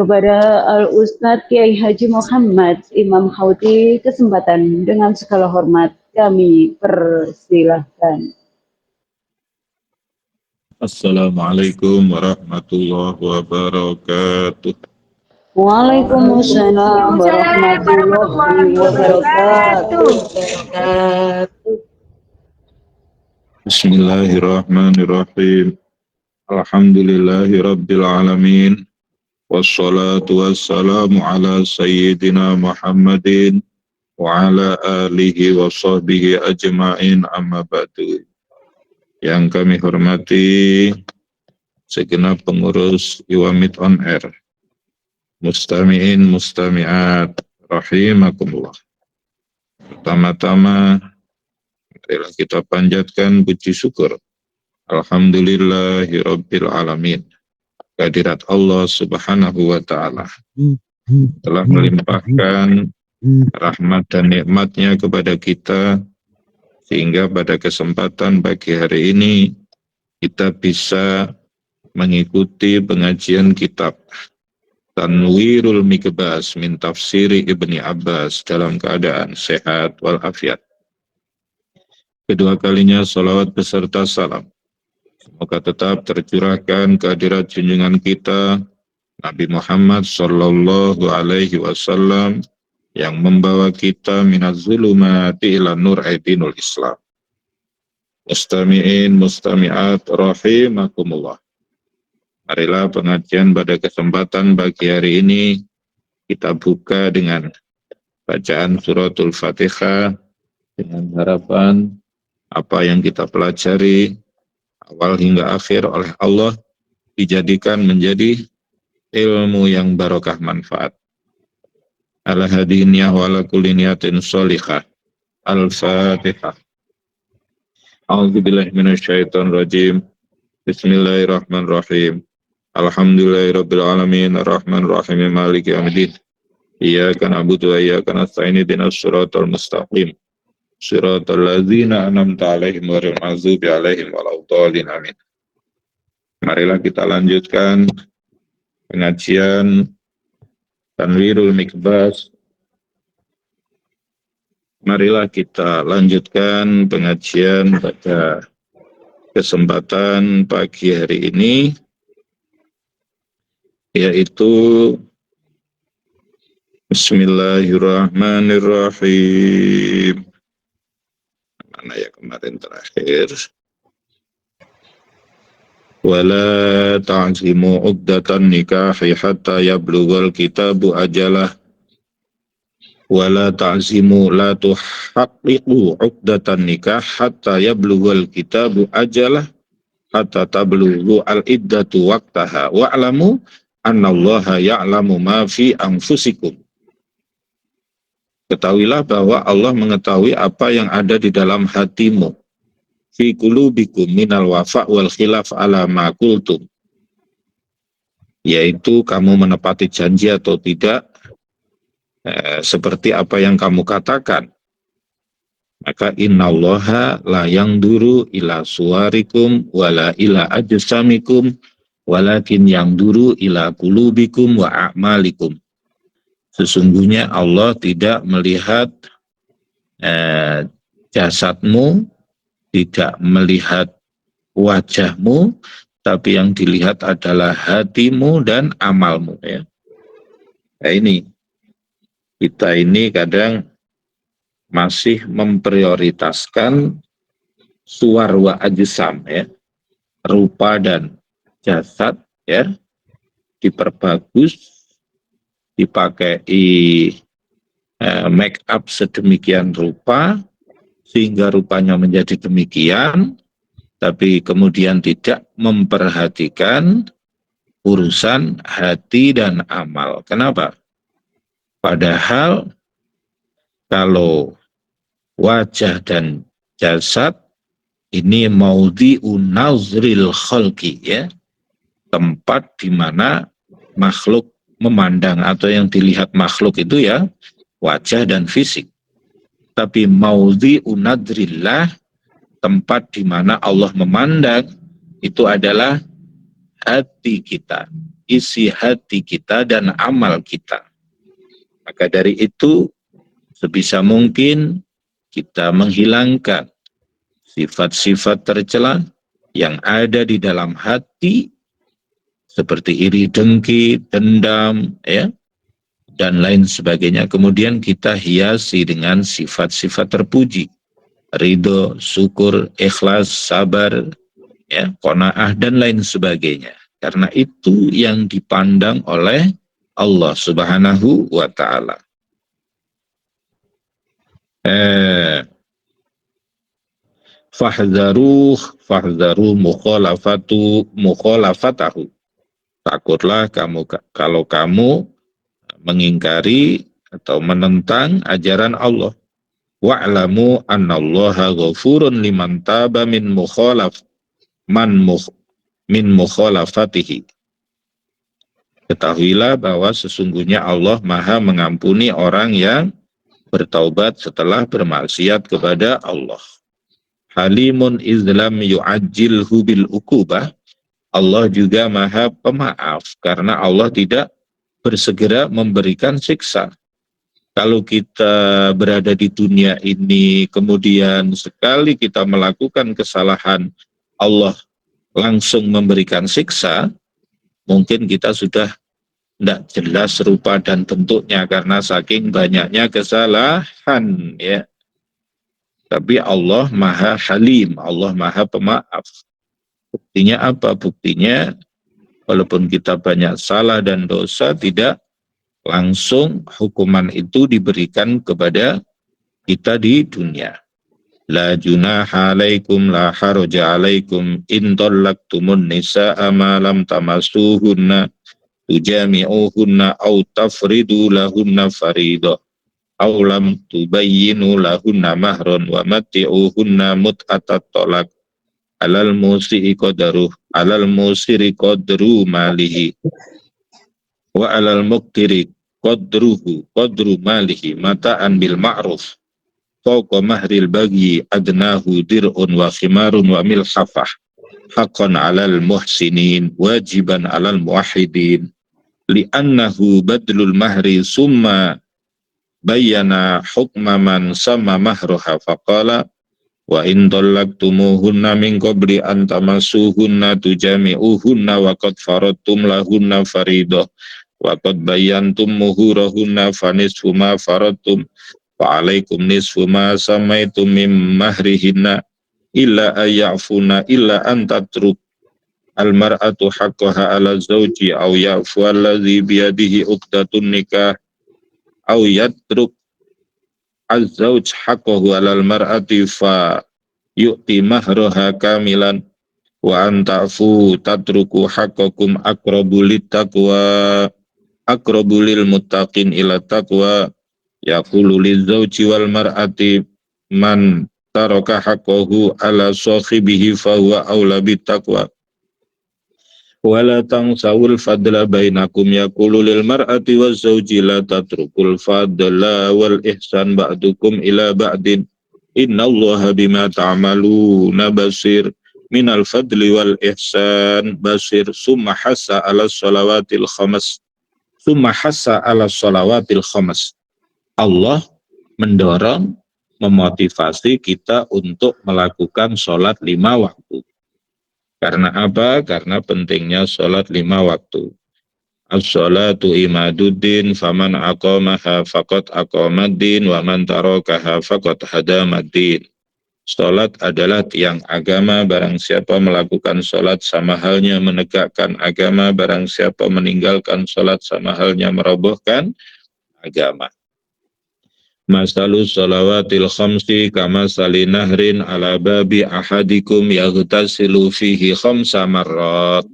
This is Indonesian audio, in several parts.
kepada Al-Ustadz Kiai Haji Muhammad Imam Khawti kesempatan dengan segala hormat kami persilahkan. Assalamualaikum warahmatullahi wabarakatuh. Waalaikumsalam warahmatullahi wabarakatuh. Bismillahirrahmanirrahim. Alhamdulillahi rabbil alamin. Wassalatu wassalamu ala sayyidina Muhammadin wa ala alihi wa sahbihi ajma'in, amma ba'du. Yang kami hormati segenap pengurus Iwamid On Air, mustami'in mustami'at rahimakumullah. Pertama-tama marilah kita panjatkan puji syukur alhamdulillahirabbil alamin, kehadirat Allah Subhanahu wa taala telah melimpahkan rahmat dan nikmatnya kepada kita, sehingga pada kesempatan pagi hari ini kita bisa mengikuti pengajian kitab Tanwirul Mikbas min Tafsiri Ibni Abbas dalam keadaan sehat walafiat. Kedua kalinya salawat beserta salam semoga tetap tercurahkan kehadirat junjungan kita Nabi Muhammad sallallahu alaihi wasallam yang membawa kita minaz zulumati ila nur dinul Islam. Mustami'in mustami'at rahimakumullah. Marilah pengajian pada kesempatan pagi hari ini kita buka dengan bacaan suratul Fatihah dengan harapan apa yang kita pelajari awal hingga akhir oleh Allah dijadikan menjadi ilmu yang barokah manfaat. Ala hadiniyah wa ala kulli niyatin sholihah. Al-Fatihah. A'udzubillahi minasyaitonir rajim. Bismillahirrahmanirrahim. Alhamdulillahirabbil alamin, arrahmanir rahim, maliki yaumiddin. Iyyaka na'budu wa iyyaka nasta'in, ihdinas shiratal mustaqim. Shiratal ladzina an'amta 'alaihim ghairil maghdubi 'alaihim waladdallin. Amin. Marilah kita lanjutkan pengajian Tanwirul Mikbas. Marilah kita lanjutkan pengajian pada kesempatan pagi hari ini, yaitu Bismillahirrahmanirrahim. Mana ya kemarin terakhir? Wala ta'zimu 'uqdatan nikahi hatta yablughal kitabu ajalah. Wala ta'zimu la tuhaqqiqu 'uqdatan nikah hatta yablughal kitabu ajalah hatta tablughu al-iddatu waqtaha wa'lamu annallaha ya'lamu ma fi anfusikum. Ketahuilah bahwa Allah mengetahui apa yang ada di dalam hatimu. Fi qulubikum minal wafa' wal khilaf ala ma qultum. Yaitu kamu menepati janji atau tidak, seperti apa yang kamu katakan. Maka innallaha la yanduru ila suwarikum wala ila ajsamikum walakin yanduru ila qulubikum wa a'malikum. Sesungguhnya Allah tidak melihat jasadmu, tidak melihat wajahmu, tapi yang dilihat adalah hatimu dan amalmu. Ya. Nah ini, kita ini kadang masih memprioritaskan suwar wa ajsam, ya, rupa dan jasad, ya, diperbagus, dipakai make up sedemikian rupa sehingga rupanya menjadi demikian, tapi kemudian tidak memperhatikan urusan hati dan amal. Kenapa? Padahal kalau wajah dan jasad ini maudhi'un nazril khalqi, ya, tempat di mana makhluk memandang, atau yang dilihat makhluk itu ya wajah dan fisik. Tapi maudhi'un nadrillah, tempat di mana Allah memandang, itu adalah hati kita. isi hati kita dan amal kita. Maka dari itu, sebisa mungkin kita menghilangkan sifat-sifat tercela yang ada di dalam hati, seperti iri, dengki, dendam, ya, dan lain sebagainya. Kemudian kita hiasi dengan sifat-sifat terpuji, ridho, syukur, ikhlas, sabar, ya, qanaah, dan lain sebagainya. Karena itu yang dipandang oleh Allah Subhanahu wa Ta'ala. Fahdharu mukhalafatahu. Takutlah kamu kalau kamu mengingkari atau menentang ajaran Allah. Wa'lamu annallaha ghafurun liman taba min mukhalafatihi. Ketahuilah bahwa sesungguhnya Allah Maha mengampuni orang yang bertaubat setelah bermaksiat kepada Allah. Halimun izlam yu'ajjilhu bil ukubah. Allah juga Maha pemaaf karena Allah tidak bersegera memberikan siksa. Kalau kita berada di dunia ini, kemudian sekali kita melakukan kesalahan, Allah langsung memberikan siksa, mungkin kita sudah tidak jelas rupa dan bentuknya karena saking banyaknya kesalahan, ya. Tapi Allah Maha Halim, Allah Maha Pemaaf. Buktinya apa? Buktinya walaupun kita banyak salah dan dosa, tidak langsung hukuman itu diberikan kepada kita di dunia. La junaha alaikum la haraja alaikum in tallaqtumun nisaa ma lam tamassuhunna tujami'uhunna aw tafridu lahunna faridah aw lam tubayyinu lahunna mahran wa matti'uhunna mut'atat talaq alal musiri qadru malihi wa alal muqtiri qadru malihi mata'an bil ma'ruf fawqa mahril bagi adnahu dir'un wa khimarun wa milhafah haqqan alal muhsinin wajiban alal muwahhidin li'annahu badlul mahri summa bayyana hukma man sama mahruha faqala wa in tallaqtumuhunna min qabli an tamassuhunna tujami'uhunna wa qad faradtum lahunna faridah wa qad bayyantum muhurahunna fanisfu ma faradtum fa alaikum nisfu ma samaitum mim mahrihinna illa ayyafuna illa an tatruk al mar'atu haqqaha ala zawji aw ya'fu alladhi biyadihi uqdatun nikah aw yatruk az-zawj haqqahu alal mar'ati fa yu'ti mahraha kamilan wa anta'fu tatruku haqqakum aqrabu lil muttaqin ila taqwa yaqulu liz-zawji wal mar'ati man taraka haqqahu ala sahibihi fa huwa aula bit taqwa wala tangsawul fadla bainakum yaqulu lil mar'ati waz zawji la tatrukul fadla wal ihsan ba'dukum ila ba'din innallaha bima ta'maluna basir minal fadli wal ihsan basir summa hassa ala salawatil khamas. Allah mendorong, memotivasi kita untuk melakukan sholat 5 waktu. Karena apa? Karena pentingnya sholat 5 waktu. As-sholatu imaduddin faman aqamaha faqad aqamaddin wa man tarakaha faqad hadamaddin. Sholat adalah tiang agama, barang siapa melakukan sholat sama halnya menegakkan agama, barang siapa meninggalkan sholat sama halnya merobohkan agama. Masalu sholawatil khamsi kama salinahrin ala babi ahadikum yaghtasilu fihi khamsa marrat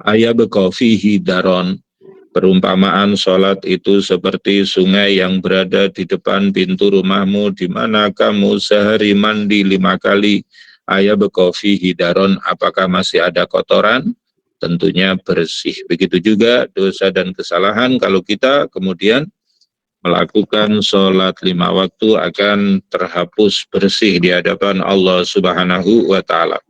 ayabqa fihi daron. Perumpamaan sholat itu seperti sungai yang berada di depan pintu rumahmu, di mana kamu sehari mandi 5 kali. Ayabqa fihi daron, apakah masih ada kotoran? Tentunya bersih. Begitu juga dosa dan kesalahan, kalau kita kemudian melakukan sholat 5 waktu akan terhapus bersih di hadapan Allah Subhanahu wa Ta'ala.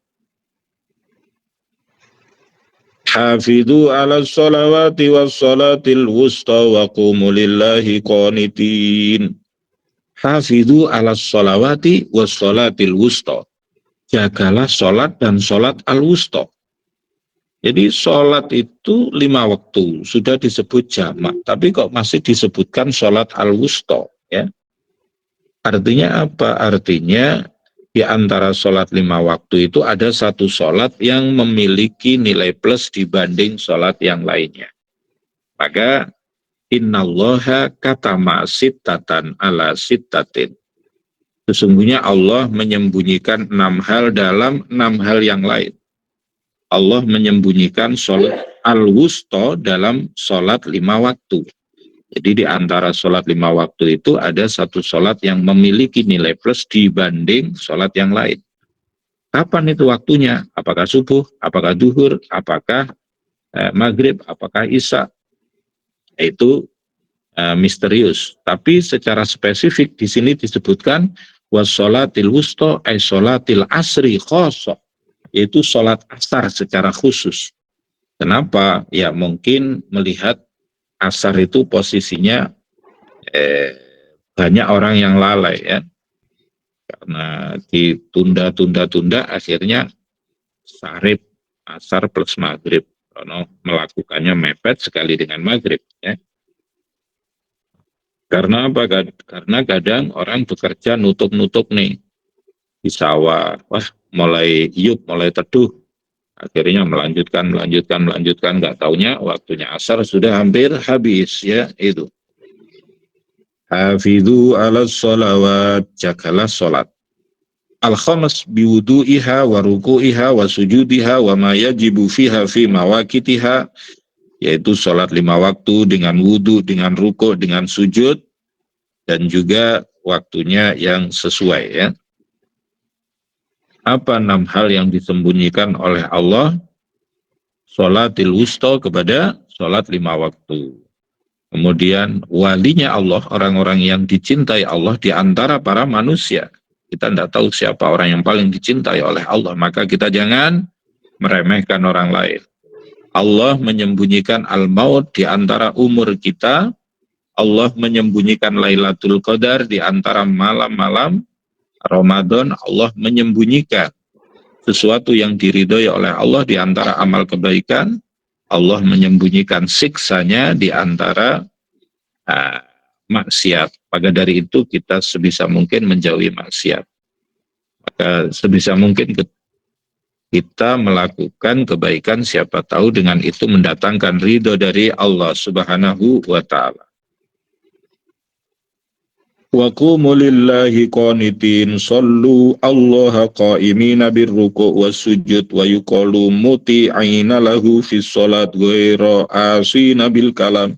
Hafidhu ala sholawati was sholatil wusta wa qumu lillahi qanitin. Hafidhu ala sholawati was sholatil wusta. Jagalah sholat dan sholat al-wusta. Jadi sholat itu 5 waktu, sudah disebut jamak, tapi kok masih disebutkan sholat al-wusta, ya. Artinya apa? Artinya di antara sholat 5 waktu itu ada satu sholat yang memiliki nilai plus dibanding sholat yang lainnya. Maka innallaha katama sittatan ala sittatin. Sesungguhnya Allah menyembunyikan 6 hal dalam 6 hal yang lain. Allah menyembunyikan sholat al-wusta dalam sholat 5 waktu. Jadi di antara sholat 5 waktu itu ada satu sholat yang memiliki nilai plus dibanding sholat yang lain. Kapan itu waktunya? Apakah subuh? Apakah duhur? Apakah maghrib? Apakah isya? Itu misterius. Tapi secara spesifik di sini disebutkan wassolatil wusta ay sholatil asri khosoh. Yaitu sholat asar secara khusus. Kenapa? Ya mungkin melihat asar itu posisinya banyak orang yang lalai, ya. Karena ditunda-tunda akhirnya sarip asar plus maghrib. Karena melakukannya mepet sekali dengan maghrib, ya. Karena apa? Karena kadang orang bekerja nutup-nutup nih di sawah, wah mulai teduh, akhirnya melanjutkan, nggak taunya waktunya asar sudah hampir habis, ya itu. Hafidhu ala sholawat, jagalah sholat. Al-khamas biwudu'iha wa ruku'iha wa sujudiha wa ma yajibu fiha fi mawakitiha, yaitu sholat 5 waktu dengan wudu, dengan ruku', dengan sujud, dan juga waktunya yang sesuai, ya. Apa 6 hal yang disembunyikan oleh Allah? Sholatil wusta kepada sholat 5 waktu. Kemudian walinya Allah, orang-orang yang dicintai Allah di antara para manusia. Kita tidak tahu siapa orang yang paling dicintai oleh Allah, maka kita jangan meremehkan orang lain. Allah menyembunyikan al-maut di antara umur kita. Allah menyembunyikan Lailatul Qadar di antara malam-malam Ramadan. Allah menyembunyikan sesuatu yang diridhoi oleh Allah di antara amal kebaikan. Allah menyembunyikan siksanya di antara maksiat. Maka dari itu kita sebisa mungkin menjauhi maksiat. Maka sebisa mungkin kita melakukan kebaikan, siapa tahu dengan itu mendatangkan ridho dari Allah Subhanahu wa ta'ala. Wa qumu lillahi qanitin sallu allaha qa'imina birruku' wassujud wa yuqalu muti'ina lahu fis salat ghaira asina bil kalam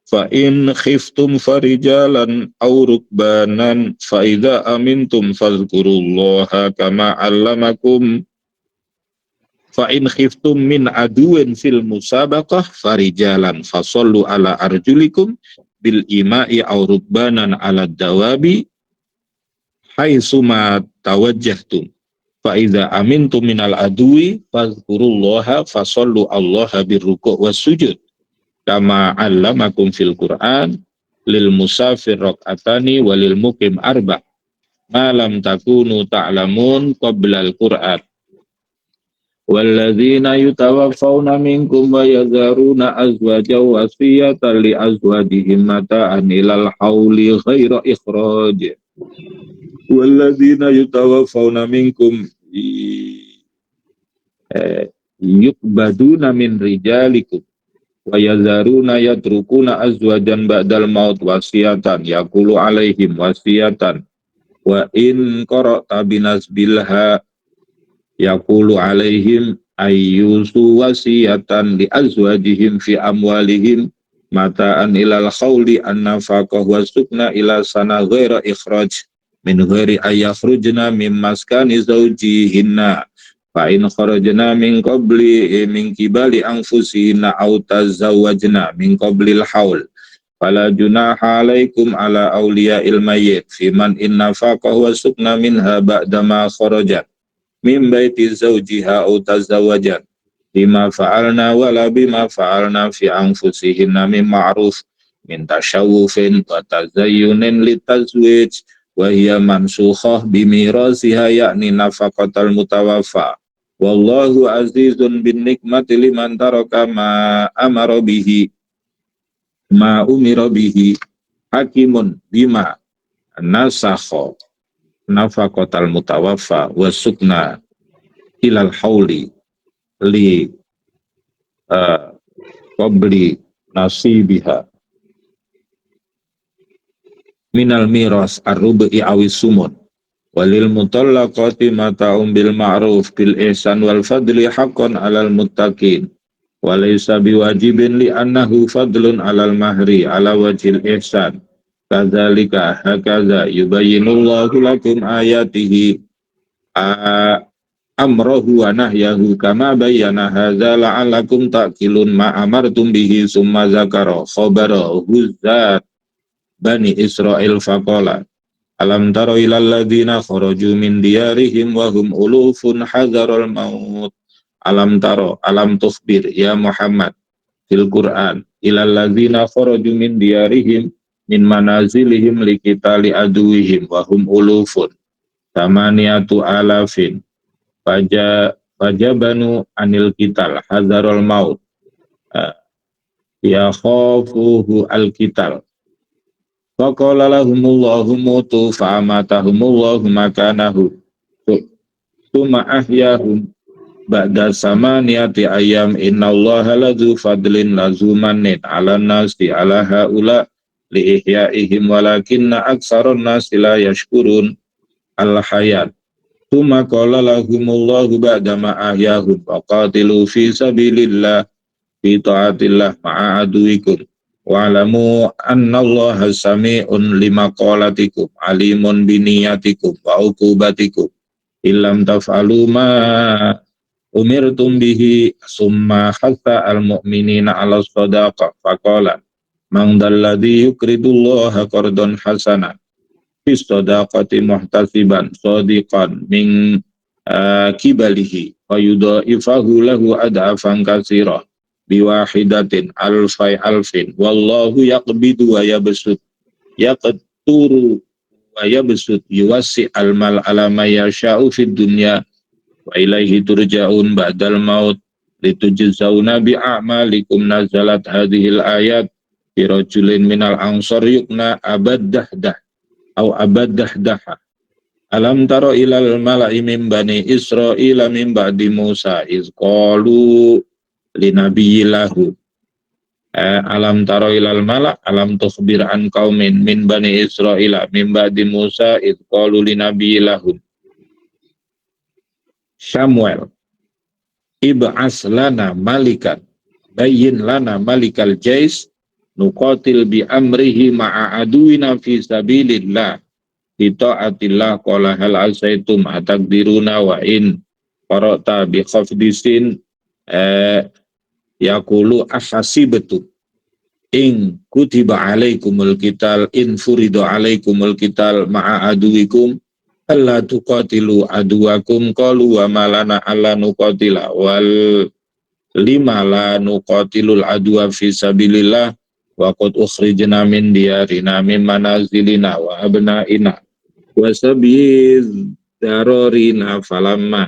fa in khiftum farijalan aw rukbanan fa idza amintum fadhkurullaha kama 'allamakum fa in khiftum min aduwin fil musabaqah farijalan fasallu ala arjulikum bil ima'i aw rukbanan ala dawabi haitsuma tawajjahtum fa idza amintum minal adwi fadhkurullaha fasallu allaha birruku' wassujud kama 'allamakum fil Qur'an lil musafir rak'atani walil muqim arba' ma lam takunu ta'lamun qabla al-Qur'an. Walladzina yutawaffawna minkum wa yadharuna azwajan wasiyatan li azwajihim mata'an ilal hauli ghaira ikhraj. Walladzina yutawaffawna minkum yukbaduna min rijalikum wa yadharuna yatrukuna azwajan ba'dal maut wasiyatan yaqulu alaihim wasiyatan wa in qara'ta binasbilha yaqulu alaihim ayyusu wasiyatan li azwajihim fi amwalihim mata'an ilal khawli an-nafaqah wa sukna ila sana ghaira ikhraj min ghairi ayyakhrujna min maskani zawjihinna fa in kharajna min qabli min kibali anfusihinna aw tazawwajna min qablil haul fala junaha alaikum ala awliya'il mayyit fi man in nafaqah wa sukna minha ba'da ma kharajat min baiti zawjiha aw tazawwajat bima fa'alna wala bima fa'alna fi anfusihinna min ma'ruf min tasyawufin wa tazayyunin litazwij wa hiya mansukhah bimirasiha yakni nafaqatal mutawaffa wallahu azizun bin nikmati liman taraka ma amara bihi ma umira bihi hakimun bima nasakha nafaqatal mutawaffa wa sukna ilal hauli li qabli nasibiha minal miras ar-rubi awis sumun walil mutallaqati mata'um bil ma'ruf bil ihsan wal fadli haqqan 'alal muttaqin walaysa biwajibin li annahu fadlun 'alal mahri 'ala wajhil ihsan kadzalika hakaza yubayyinullahu lakum ayatihi amrahu wa nahyahu kama bayyana hadza la'allakum ta'qilun ma amartum bihi summa zakara khabara huzzat Bani Israel faqala alam taro ilal ladzina kharaju min diyarihim wa hum ulufun hadzarul maut alam taro alam tukhbir ya Muhammad fil Qur'an ilal ladzina kharaju min diyarihim min manazilihim liqitali aduwihim wa hum ulufun tamaniyatu alafin fajabanu anil qital hadzarul maut ya khafuhu al qital faqala lahumullahu mutu fa'amatahumullahu makanahu summa ahyahum ba'da samaniyati ayyam innallaha ladzu fadlin lazumanin 'alan nasi 'ala haula li ihyaihim walakinna aktsaron nasi la yashkurun al hayat summa qala lahumullahu ba'da ma ahyahum faqatilu fi sabilillah fi ta'atillah ma'a aduwikum wa'lamu annallaha sami'un lima qalatikum alimun biniyatikum wa uqubatikum illam taf'alu ma umirtum bihi summa hatta al-mu'minina 'ala shadaqah faqala man dalladhi yuqridullaha qardan hasana fi shadaqati muhtasiban shadiqan min kibalihi wa yudha'ifahu lahu ad'afan katsira biwahidatin alfai alfin wallahu yaqbidu wa yabsut yaqturu wa yabsut yuwassi almal ala ma yasha'u fid dunya wa ilaihi turja'un ba'dal maut litujzauna bi'amalikum nazalat hadhil ayat fi rajulin minal ansar yukna abaddahdah au abaddahdah alam taro ilal mala'i min bani Israila min ba'di Musa iz qalu linabiyillahu alam taro ilal mala alam tukhbir an qaumin min bani Israila min ba'di Musa id qalu linabiyillahu Samuel ib'as lana malikan bayyin lana malikal jais nuqatil bi amrihi ma'a aduina fi sabilillah bi ta'atillah qala hal asaitum ataqdiruna wa in qara'ta bi khafdisin yaqulu ahasibtu in kutiba alaikumul qital in furidu alaikumul qital ma'a aduwikum alla tuqatilu aduwakum qalu wa malana alla nuqatila wal lima la nuqatilul aduwa fi sabilillah wa qad ukhrijna min diyarina min manazilina wa abnaina wa sabiz darorina falamma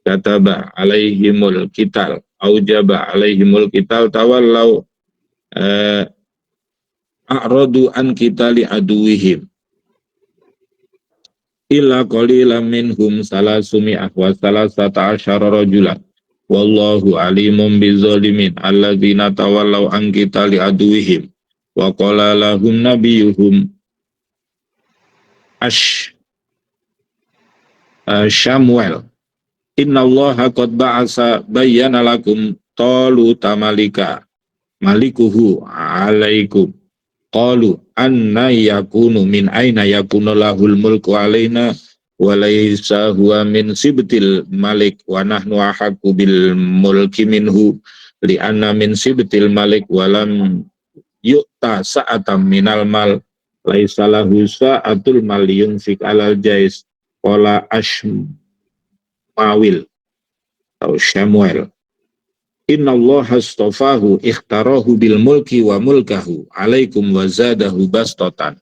kataba alaihimul qital aujaba alaihimul qital tawallau a'radu an qitali aduwihim illa qalilan minhum salasumi'ah wa salasata asyara rajulan wallahu alimun bizzalimin alladzina tawallau an qitali aduwihim wa qala lahum nabiyuhum Samuel innallaha qad ba'asa bayyana lakum taluta malikuhu alaikum qalu anna yakunu min aina yakunu lahul mulku alaina wa laysa huwa min sibtil malik wa nahnu ahaqqu bil mulki minhu li anna min sibtil malik wa lam yu'ta sa'atam minal mal laysa lahu sa'atul mal yunfik alal jais qala Ashmawil atau Samuel Innallaha astafahu ikhtarahu bil mulki wa mulkahu alaikum wa zadahu bastatan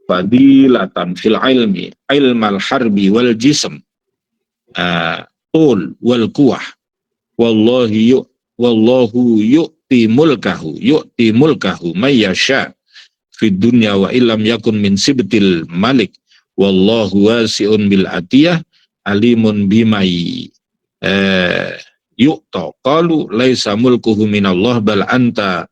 fadilatan fil ilmi ilmal harbi wal jism tul wal kuwah wallahu yu'ti mulkahu may yasha fid dunya wa illam yakun min sibtil malik wallahu wasi'un bil atiyah alimun bimai yu'ta qalu laisa mulkuhu minallah bal anta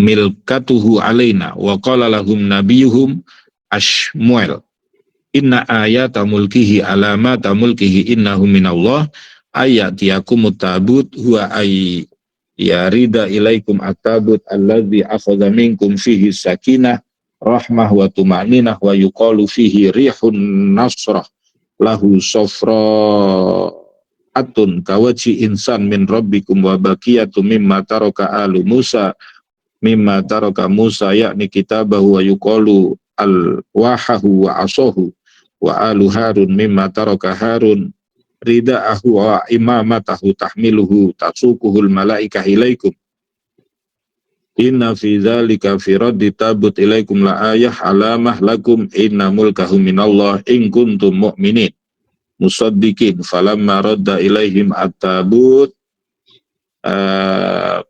milkatuhu alaina wa qala lahum nabiyuhum ashmuel inna ayata mulkihi alamata mulkihi innahu minallah ayatiyakumut tabut huwa ay yarida ilaikum at-tabut alladzi akhadha minkum fihi sakinah rahmah wa tumaninah wa yuqalu fihi rihun nasrah lahu sofra'atun kawaji insan min rabbikum wa baqiyatu mimma taraka alu Musa mimma taraka Musa yakni kitabahu wa yuqalu al-wahahu wa asohu wa alu Harun mimma taraka Harun rida'ahu wa imamatahu tahmiluhu tasukuhul malaikah ilaikum inna fi dzalika fi raddi tabut ilaikum la ayah alamah lakum inna mulkahu minallah in kuntum mu'minin musaddiqin falamma radda ilaihim at-tabut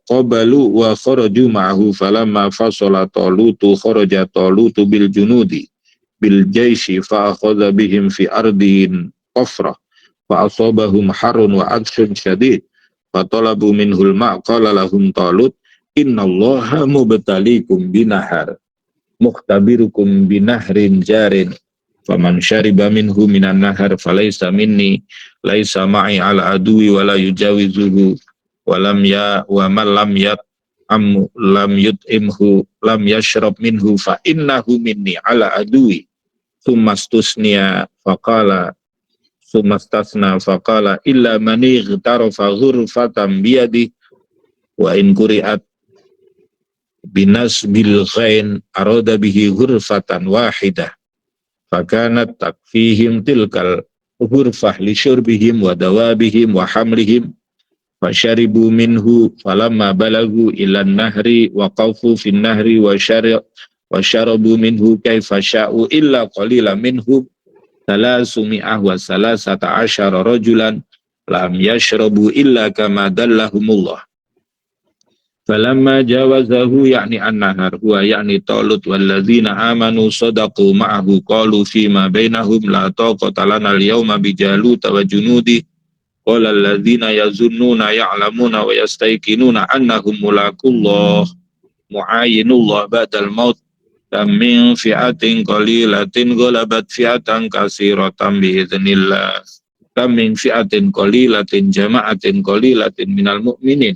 qabalu wa kharaju ma'ahu falamma fasala talutu kharaja talutu bil junudi bil jaishi fa akhadha bihim fi ardin qafrah fa asabahum harun wa adshun syadid fa talabu minhul ma' qala lahum talut innallaha mubtalikum binahar mukhtabirukum binahrin jarin faman syariba minhu minan nahar falaysa minni laisa ma'i ala adui wala yujawizuhu walam ya wa man lam lam yut'imhu lam yashrab minhu fa innahu minni ala adui sumastusnia faqala sumastasna faqala illa man ightarafa ghurfatan biyadi wa in quri'at binas bil ghain arada bihi ghurfatan wahidah fakanat takfihim tilkal ghurfah li syurbihim wa dawabihim wa hamlihim fasharibu minhu falamma balagu ilan nahri wa qawfu fin nahri wa syarabu minhu kaifa sya'u illa qalila minhum salasumi'ah wa salasata asyara rajulan lam yashrabu illa kama dallahumullah falamma jawazahu ya'ni an-nahar huwa ya'ni talut walladzina amanu sadaqu ma'ahu qalu fima bainahum la taqata lana al-yawma bijaluta wa junudi qala alladzina yazunnuna ya'lamuna wa yastayqinuna annahum mulaqullah mu'ayinullah ba'dal maut kam min fi'atin qalilatin ghalabat fi'atan katsiratan bi'iznillah kam min fi'atin qalilatin jama'atin qalilatin minal mu'minin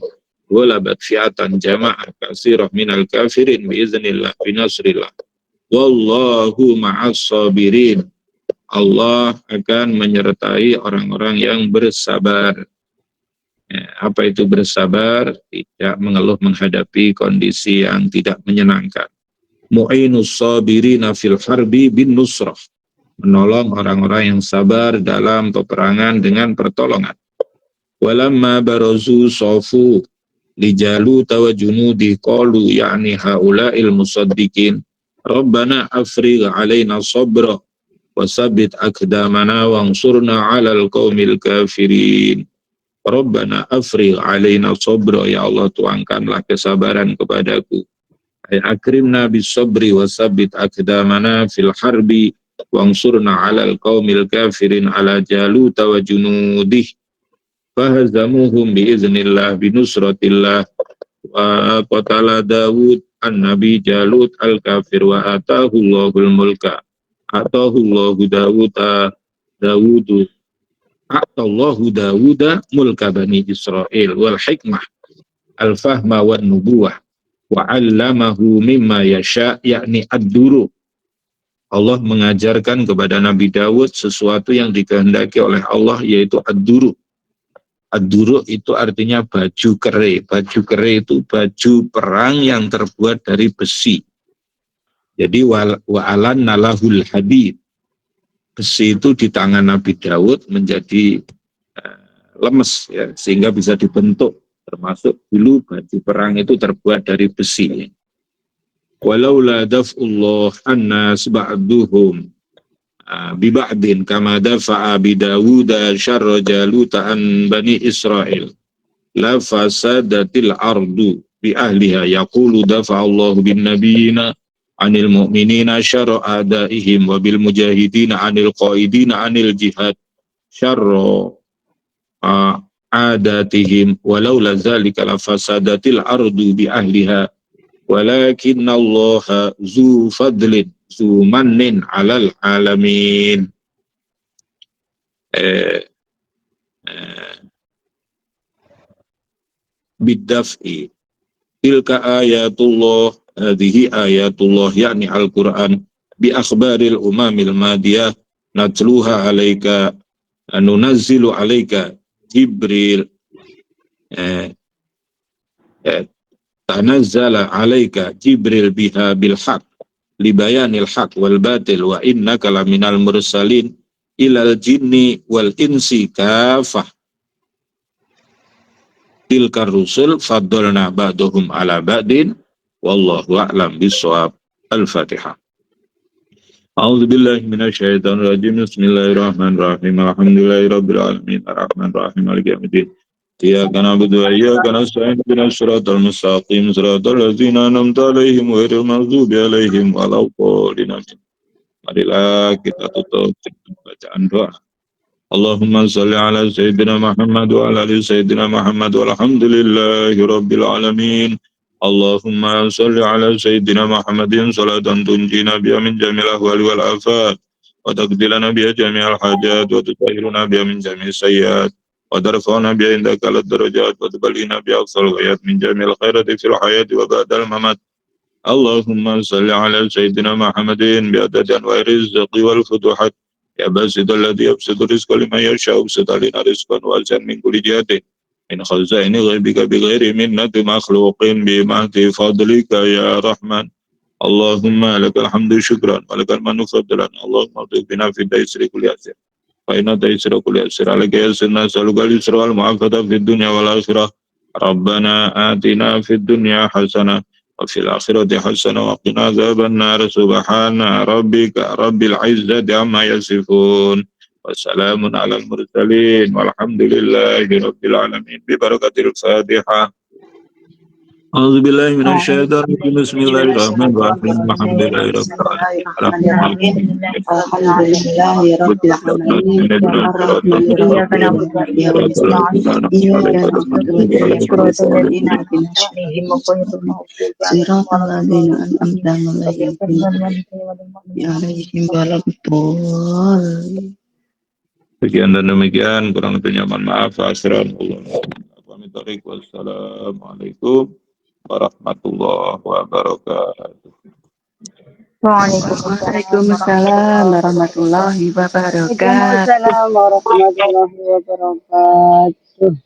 ghalabat fi'atan jama'ah katsirah minal kafirin bi'iznillah binasrillah wallahu ma'as sabirin. Allah akan menyertai orang-orang yang bersabar. Apa itu bersabar? Tidak mengeluh menghadapi kondisi yang tidak menyenangkan. Mu'inus sabirina fil harbi bin nusrah. Menolong orang-orang yang sabar dalam peperangan dengan pertolongan. Walamma barazu sofu li Jaluta wa junudi qalu ya'ni haula'il musaddiqin Rabbana afrigh alaina sabra wasabbit aqdamana wansurna 'alal qaumil kafirin. Rabbana afrigh 'alaina sabra, ya Allah tuangkanlah kesabaran kepadaku. Ay akrimna bis sabri wasabbit aqdamana fil harbi wansurna 'alal qaumil kafirin ala Jalut wa junudih. Fahazamuhum biiznillah binusratillah wa qatala Dawud an-nabi Jalut al-kafir wa atahu Allahul mulka. Atahullahu Dawuda mulka bani Israel wal hikmah al-fahma wan nubuwah wa 'allamahu mimma yasha yakni ad-duru. Allah mengajarkan kepada Nabi Dawud sesuatu yang dikehendaki oleh Allah yaitu ad-duru. Ad-duru itu artinya baju kere. Baju kere itu baju perang yang terbuat dari besi. Jadi wa'alanna lahul hadid. Besi itu di tangan Nabi Daud menjadi lemes ya, sehingga bisa dibentuk. Termasuk dulu baju perang itu terbuat dari besi. Walaula daf'ullah annas ba'duhum biba'din kama dafa'a bidawuda syarra jaluta an bani Israel la fasadatil ardu bi ahliha yaqulu dafa'allahu bin nabiyina anil mu'minina syarra adaihim wa bil mujahidina anil qaidina anil jihad syarra adatihim walau lazalika la fasadatil ardu bi ahliha walakinallaha zu fadlin zu mannin alal alamin. Bidaf'i tilka ayatullah hadhihi ayatullah yakni Al-Quran bi akhbaril umamil madiyah natluha alaika nunazzilu alaika Jibril tanazzala alaika Jibril biha bil haq libayanil haq wal batil wa innaka laminal mursalin ilal jinni wal insi kafah tilkar rusul faddalna ba'dahum ala ba'din wallahu a'lam bissawab. Al-Fatihah. A'udzu billahi minasyaitonir rajim. Bismillahirrahmanirrahim. Alhamdulillahirabbil alamin arrahmanir rahim maliki yaumiddin. Iyyaka na'budu wa iyyaka nasta'in ihdinas siratal mustaqim siratal ladzina an'amta 'alaihim ghairil maghdubi 'alaihim waladdallin. Marilah kita tutup dengan bacaan doa. Allahumma salli ala Sayyidina Muhammad wa ala ali Sayyidina Muhammad walhamdulillahi rabbil alamin. Allahumma salli ala Sayyidina Muhammadin salatan tunjina biha min jamil ahwali wal afat wa taqdilana biha jami'al hajat wa tutahhiruna biha min jami'is sayyiat wa tarfa'una biha indaka alad darajat wa tubalina biha aqsal ghayat min jami'il khairati fil hayati wa ba'dal mamat. Allahumma salli ala Sayyidina Muhammadin bi adadi anwa'ir rizqi wal futuhat ya basidul ladzi yabsutu rizqa liman yasha'u bisadalina rizqan waljan min kulli jihatin min khazaini ghaibika bi ghairi minnati makhluqin bi mahdi fadlika ya rahman. Allahumma lakal hamdu syukran wa lakal manu fadlan. Allahumma tuqbina fi daisri kulli asir fa inna daisra kulli asir alaka yasirna salukal yusra wal mu'afata fid dunya wal akhirah. Rabbana atina fid dunya hasanah wa fil akhirati hasanah wa qina adzaban nar. Subhana rabbika rabbil izzati amma yasifun wa salamun alal mursalin walhamdulillahi rabbil alamin bi barakatil Fatihah. A'udzu billahi minasyaitonir rajim. Bismillahirrahmanirrahim. Alhamdulillahi rabbil Bismillahirrahmanirrahim. alamin. Alhamdulillahirabbil alamin. Arrahmanirrahim. Iyyaka na'budu wa iyyaka nasta'in. Iyyaka na'budu wa iyyaka nasta'in. Ihdinas siratal ladzina an'amta 'alaihim ghairil maghdubi. Sekian dan demikian, kurang lebihnya mohon maaf. Wassalamualaikum warahmatullahi wabarakatuh. Waalaikumsalam warahmatullahi wabarakatuh. Waalaikumsalam warahmatullahi wabarakatuh.